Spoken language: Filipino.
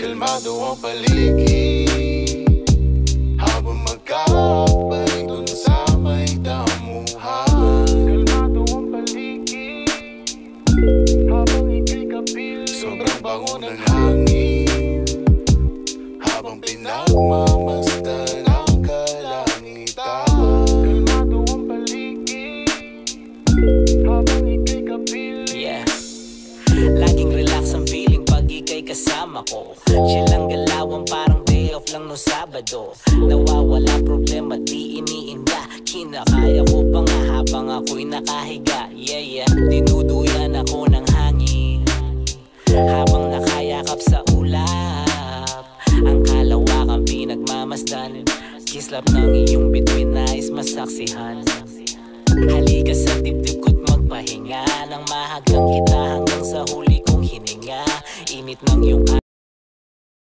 Kalmado ang paligid habang magkakabalik dun sa may damuhan. Kalmado ang paligid habang ika'y kapiling. Sobrang bango ng hangin habang pinagmamasdan ang kalangitan. Kalmado ang paligid habang ika'y kapiling. Yeah, laging relax ang feeling pag ika'y kasama ko. Chill lang galawan parang day off lang nung Sabado. Nawawala problema di iniinda. Kinakaya ko pa nga habang ako'y nakahiga. Yeah, dinuduyan ako ng hangin habang nakayakap sa ulap. Ang kalawakang pinagmamasdan, kislap ng iyong bituin nais masaksihan. Halika sa dibdib ko't magpahinga nang mahagdan kita hanggang sa huli kong hininga. Init ng iyong